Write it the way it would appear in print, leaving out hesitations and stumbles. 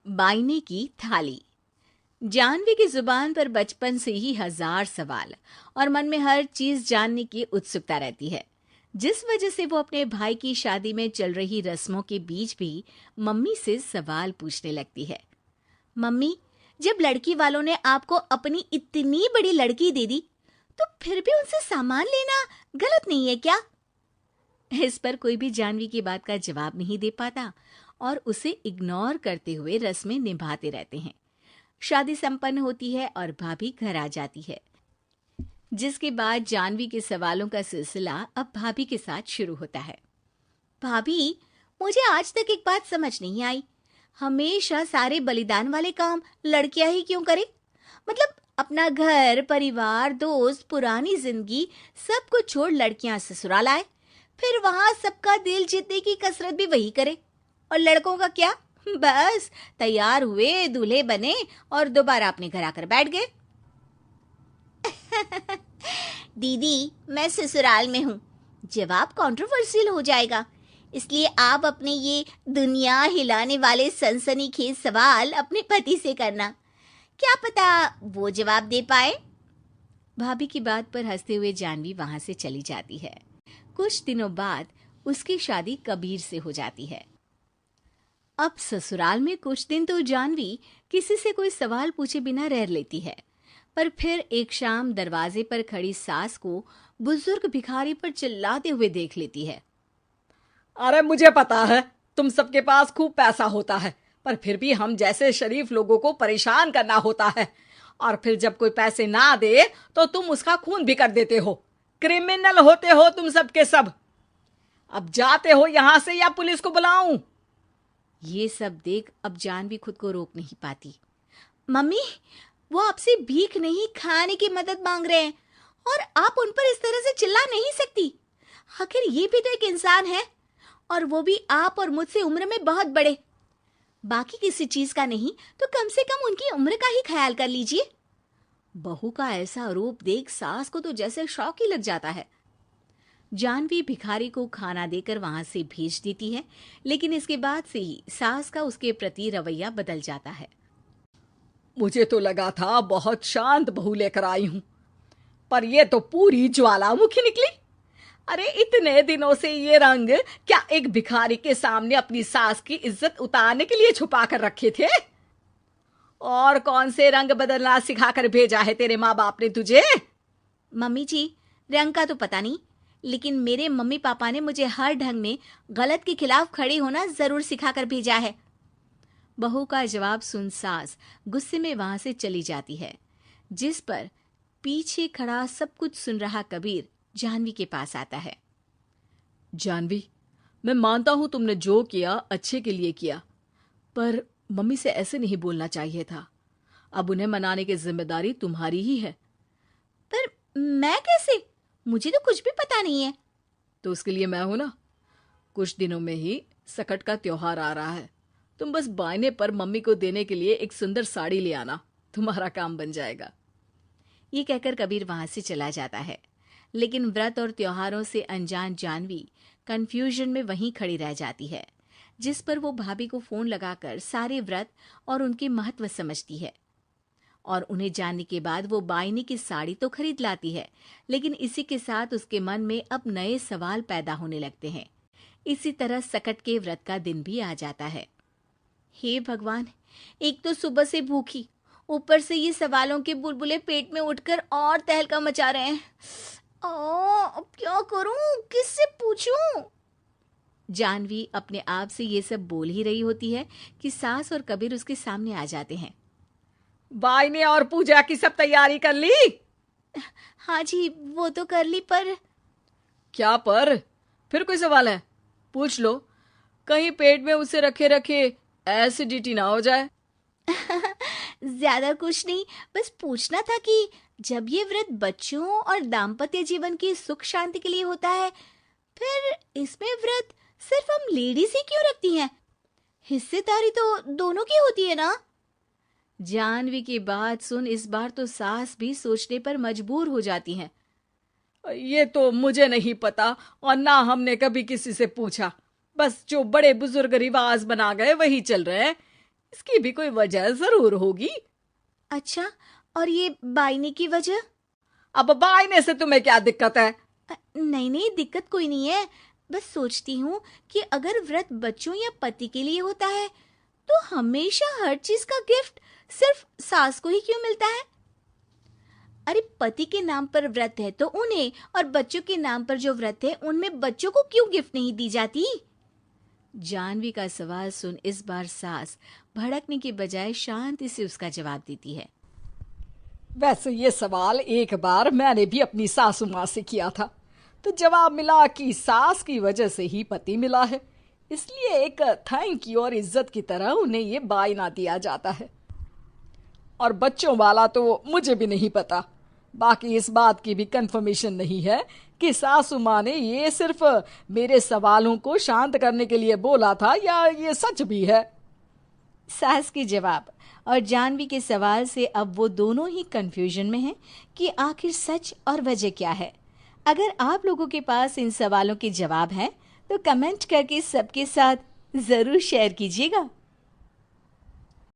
बायने की थाली। जानवी की जुबान पर बचपन से ही हजार सवाल और मन में हर चीज जानने की उत्सुकता रहती है, जिस वजह से वो अपने भाई की शादी में चल रही रस्मों के बीच भी मम्मी से सवाल पूछने लगती है। मम्मी, जब लड़की वालों ने आपको अपनी इतनी बड़ी लड़की दे दी, तो फिर भी उनसे सामान लेना गलत नहीं है क्या? इस पर कोई भी जानवी की बात का जवाब नहीं दे पाता और उसे इग्नोर करते हुए रस्में निभाते रहते हैं। शादी संपन्न होती है और भाभी घर आ जाती है, जिसके बाद जानवी के सवालों का सिलसिला अब भाभी के साथ शुरू होता है। भाभी, मुझे आज तक एक बात समझ नहीं आई। हमेशा सारे बलिदान वाले काम लड़कियां ही क्यों करें? मतलब अपना घर, परिवार, दोस्त, पुरानी जिंदगी सब कुछ छोड़ लड़कियां ससुराल आए, फिर वहां सबका दिल जीतने की कसरत भी वही करे। और लड़कों का क्या? बस तैयार हुए, दूल्हे बने और दोबारा अपने घर आकर बैठ गए। दीदी, मैं ससुराल में हूँ। जवाब कंट्रोवर्शियल हो जाएगा, इसलिए आप अपने ये दुनिया हिलाने वाले सनसनीखेज सवाल अपने पति से करना। क्या पता वो जवाब दे पाए। भाभी की बात पर हंसते हुए जानवी वहां से चली जाती है। कुछ दिनों बाद उसकी शादी कबीर से हो जाती है। अब ससुराल में कुछ दिन तो जानवी किसी से कोई सवाल पूछे बिना रह लेती है, पर फिर एक शाम दरवाजे पर खड़ी सास को बुजुर्ग भिखारी पर चिल्लाते हुए देख लेती है। अरे मुझे पता है तुम सबके पास खूब पैसा होता है, पर फिर भी हम जैसे शरीफ लोगों को परेशान करना होता है। और फिर जब कोई पैसे ना दे तो तुम उसका खून भी कर देते हो। क्रिमिनल होते हो तुम सबके सब। अब जाते हो यहां से या पुलिस को बुलाऊं? ये सब देख अब जानवी खुद को रोक नहीं पाती। मम्मी, वो आपसे भीख नहीं, खाने की मदद मांग रहे हैं और आप उन पर इस तरह से चिल्ला नहीं सकती। आखिर ये भी तो एक इंसान है, और वो भी आप और मुझसे उम्र में बहुत बड़े। बाकी किसी चीज का नहीं तो कम से कम उनकी उम्र का ही ख्याल कर लीजिए। बहू का ऐसा रूप देख सास को तो जैसे शौक ही लग जाता है। जानवी भिखारी को खाना देकर वहां से भेज देती है, लेकिन इसके बाद से ही सास का उसके प्रति रवैया बदल जाता है। मुझे तो लगा था बहुत शांत बहू लेकर आई हूं, पर ये तो पूरी ज्वालामुखी निकली। अरे इतने दिनों से ये रंग क्या एक भिखारी के सामने अपनी सास की इज्जत उतारने के लिए छुपा कर रखे थे? और कौन से रंग बदलना सिखाकर भेजा है तेरे माँ बाप ने तुझे? मम्मी जी, रंग का तो पता नहीं, लेकिन मेरे मम्मी पापा ने मुझे हर ढंग में गलत के खिलाफ खड़े होना जरूर सिखाकर भेजा है। बहू का जवाब सुन सास गुस्से में वहां से चली जाती है, जिस पर पीछे खड़ा सब कुछ सुन रहा कबीर जानवी के पास आता है। जानवी, मैं मानता हूं तुमने जो किया अच्छे के लिए किया, पर मम्मी से ऐसे नहीं बोलना चाहिए था। अब उन्हें मनाने की जिम्मेदारी तुम्हारी ही है। पर मैं कैसे? मुझे तो कुछ भी पता नहीं है। तो उसके लिए मैं हूं ना। कुछ दिनों में ही सकट का त्योहार आ रहा है। तुम बस बायने पर मम्मी को देने के लिए एक सुंदर साड़ी ले आना, तुम्हारा काम बन जाएगा। ये कहकर कबीर वहां से चला जाता है, लेकिन व्रत और त्योहारों से अनजान जानवी कंफ्यूजन में वहीं खड़ी रह जाती है, जिस पर वो भाभी को फोन लगाकर सारे व्रत और उनके महत्व समझती है। और उन्हें जानने के बाद वो बायने की साड़ी तो खरीद लाती है, लेकिन इसी के साथ उसके मन में अब नए सवाल पैदा होने लगते हैं। इसी तरह सकट के व्रत का दिन भी आ जाता है। हे भगवान, एक तो सुबह से भूखी, ऊपर से ये सवालों के बुलबुले पेट में उठकर और तहलका मचा रहे हैं। अब क्या करूं, किससे पूछूं? जानवी अपने आप से ये सब बोल ही रही होती है कि सास और कबीर उसके सामने आ जाते हैं। बायने और पूजा की सब तैयारी कर ली? हाँ जी, वो तो कर ली, पर क्या पर? फिर कोई सवाल है? पूछ लो, कहीं पेट में उसे रखे रखे एसिडिटी ना हो जाए। ज्यादा कुछ नहीं, बस पूछना था कि जब ये व्रत बच्चों और दाम्पत्य जीवन की सुख शांति के लिए होता है, फिर इसमें व्रत सिर्फ हम लेडीज ही क्यों रखती हैं? हिस्सेदारी तो दोनों की होती है ना? जानवी की बात सुन इस बार तो सास भी सोचने पर मजबूर हो जाती हैं। ये तो मुझे नहीं पता और ना हमने कभी किसी से पूछा। बस जो बड़े बुजुर्ग रिवाज बना गए वही चल रहे हैं। इसकी भी कोई वजह जरूर होगी। अच्छा, और ये बायने की वजह? अब बायने से तुम्हें क्या दिक्कत है? नहीं नहीं, दिक्कत कोई नहीं है। बस सोचती हूँ कि अगर व्रत बच्चों या पति के लिए होता है तो हमेशा हर चीज का गिफ्ट सिर्फ सास को ही क्यों मिलता है? अरे पति के नाम पर व्रत है तो उन्हें, और बच्चों के नाम पर जो व्रत है उनमें बच्चों को क्यों गिफ्ट नहीं दी जाती? जानवी का सवाल सुन इस बार सास भड़कने की बजाय शांति से उसका जवाब देती है। वैसे ये सवाल एक बार मैंने भी अपनी सासू माँ से किया था, तो जवाब मिला कि सास की वजह से ही पति मिला है, इसलिए एक थैंक यू और इज्जत की तरह उन्हें ये बायना दिया जाता है। और बच्चों वाला तो मुझे भी नहीं पता। बाकी इस बात की भी कंफर्मेशन नहीं है कि सासू माँ ने ये सिर्फ मेरे सवालों को शांत करने के लिए बोला था या ये सच भी है। सास के जवाब और जानवी के सवाल से अब वो दोनों ही कंफ्यूजन में हैं कि आखिर सच और वजह क्या है। अगर आप लोगों के पास इन सवालों के जवाब हैं तो कमेंट करके सबके साथ जरूर शेयर कीजिएगा।